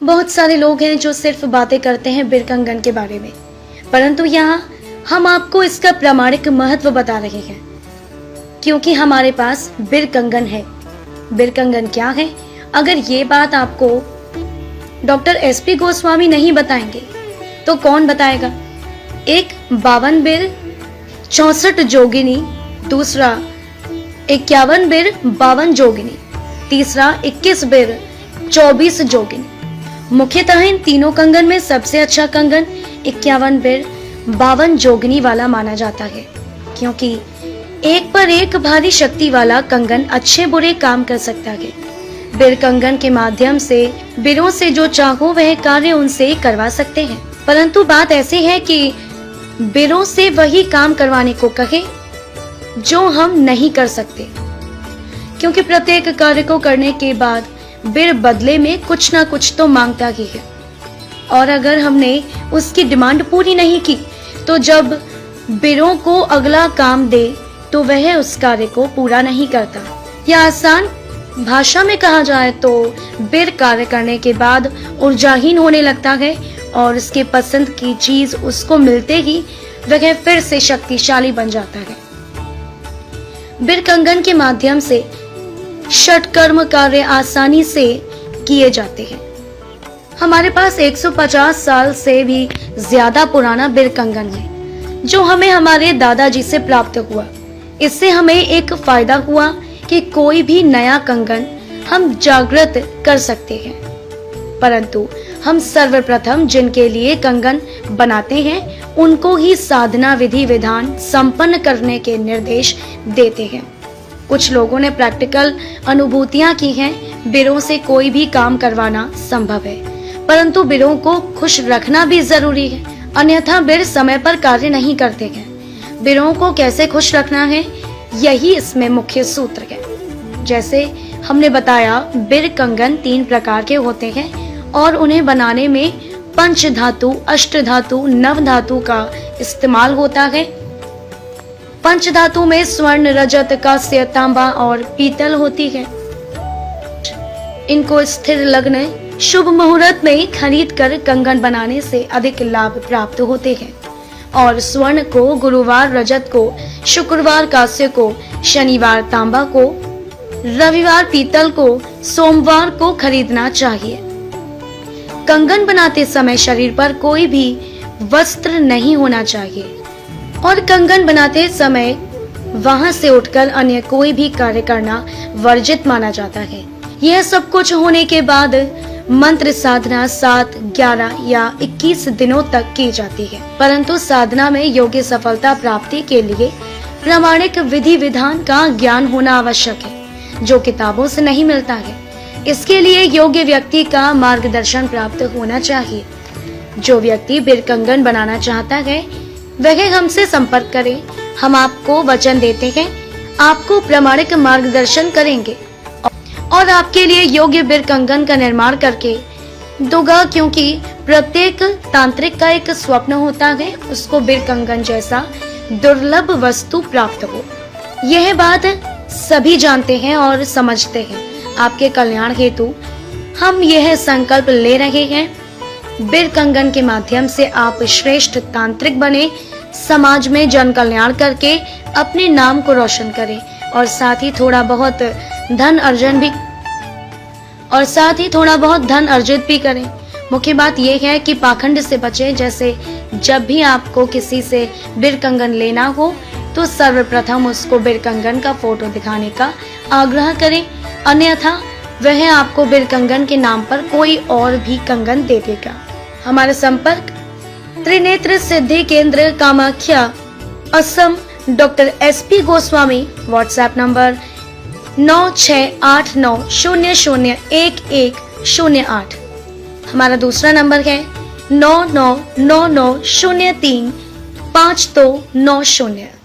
बहुत सारे लोग हैं जो सिर्फ बातें करते हैं बिर कंगन के बारे में, परंतु यहाँ हम आपको इसका प्रामाणिक महत्व बता रहे हैं, क्योंकि हमारे पास बिर कंगन है। बिर कंगन क्या है? अगर ये बात आपको डॉक्टर एसपी गोस्वामी नहीं बताएंगे तो कौन बताएगा? एक 52 बिर 64 जोगिनी, दूसरा 51 बिर 52 जोगिनी, तीसरा 21 बिर 24 जोगिनी। मुख्यतः इन तीनों कंगन में सबसे अच्छा कंगन 51 बिर 52 जोगिनी वाला माना जाता है, क्योंकि एक पर एक भारी शक्ति वाला कंगन अच्छे बुरे काम कर सकता है। बिर कंगन के माध्यम से बिरों से जो चाहो वह कार्य उनसे करवा सकते हैं, परंतु बात ऐसी है कि बिरों से वही काम करवाने को कहे जो हम नहीं कर सकते, क्योंकि प्रत्येक कार्य को करने के बाद बिर बदले में कुछ ना कुछ तो मांगता ही है, और अगर हमने उसकी डिमांड पूरी नहीं की तो जब बिरों को अगला काम दे तो वह उस कार्य को पूरा नहीं करता। या आसान भाषा में कहा जाए तो बिर कार्य करने के बाद ऊर्जाहीन होने लगता है और उसके पसंद की चीज उसको मिलते ही वह फिर से शक्तिशाली बन जाता है। बिर कंगन के माध्यम से षटकर्म कार्य आसानी से किए जाते हैं। हमारे पास 150 साल से भी ज्यादा पुराना बिर कंगन है, जो हमें हमारे दादाजी से प्राप्त हुआ। इससे हमें एक फायदा हुआ कि कोई भी नया कंगन हम जागृत कर सकते हैं, परंतु हम सर्वप्रथम जिनके लिए कंगन बनाते हैं उनको ही साधना विधि विधान संपन्न करने के निर्देश देते हैं। कुछ लोगों ने प्रैक्टिकल अनुभूतियां की हैं। बिरों से कोई भी काम करवाना संभव है, परंतु बिरों को खुश रखना भी जरूरी है, अन्यथा बिर समय पर कार्य नहीं करते हैं। बिरों को कैसे खुश रखना है, यही इसमें मुख्य सूत्र है। जैसे हमने बताया, बिर कंगन 3 प्रकार के होते हैं और उन्हें बनाने में पंच धातु, अष्ट धातु, नव धातु का इस्तेमाल होता है। पंच धातु में स्वर्ण, रजत, कांस्य, तांबा और पीतल होती है। इनको स्थिर लग्न शुभ मुहूर्त में खरीद कर कंगन बनाने से अधिक लाभ प्राप्त होते हैं, और स्वर्ण को गुरुवार, रजत को शुक्रवार, कांस्य को शनिवार, तांबा को रविवार, पीतल को सोमवार को खरीदना चाहिए। कंगन बनाते समय शरीर पर कोई भी वस्त्र नहीं होना चाहिए, और कंगन बनाते समय वहां से उठकर अन्य कोई भी कार्य करना वर्जित माना जाता है। यह सब कुछ होने के बाद मंत्र साधना 7, 11 या 21 दिनों तक की जाती है, परंतु साधना में योग्य सफलता प्राप्ति के लिए प्रामाणिक विधि विधान का ज्ञान होना आवश्यक है, जो किताबों से नहीं मिलता है। इसके लिए योग्य व्यक्ति का मार्गदर्शन प्राप्त होना चाहिए। जो व्यक्ति बिर कंगन बनाना चाहता है वह हमसे संपर्क करे। हम आपको वचन देते हैं, आपको प्रामाणिक मार्गदर्शन करेंगे और आपके लिए योग्य बिर कंगन का निर्माण करके दूंगा, क्योंकि प्रत्येक तांत्रिक का एक स्वप्न होता है उसको बिर कंगन जैसा दुर्लभ वस्तु प्राप्त हो। यह बात सभी जानते हैं और समझते हैं। आपके कल्याण हेतु हम यह संकल्प ले रहे हैं, बिर कंगन के माध्यम से आप श्रेष्ठ तांत्रिक बने, समाज में जन कल्याण करके अपने नाम को रोशन करें और साथ ही थोड़ा बहुत धन अर्जित भी करें। मुख्य बात यह है कि पाखंड से बचें। जैसे जब भी आपको किसी से बिर कंगन लेना हो तो सर्वप्रथम उसको बिर कंगन का फोटो दिखाने का आग्रह करें, अन्यथा वह आपको बिर कंगन के नाम पर कोई और भी कंगन दे देगा। हमारा संपर्क त्रिनेत्र सिद्धि केंद्र, Kamakhya, Assam, doctor SP Goswami. WhatsApp number 9689001108। हमारा दूसरा नंबर है 9999035290।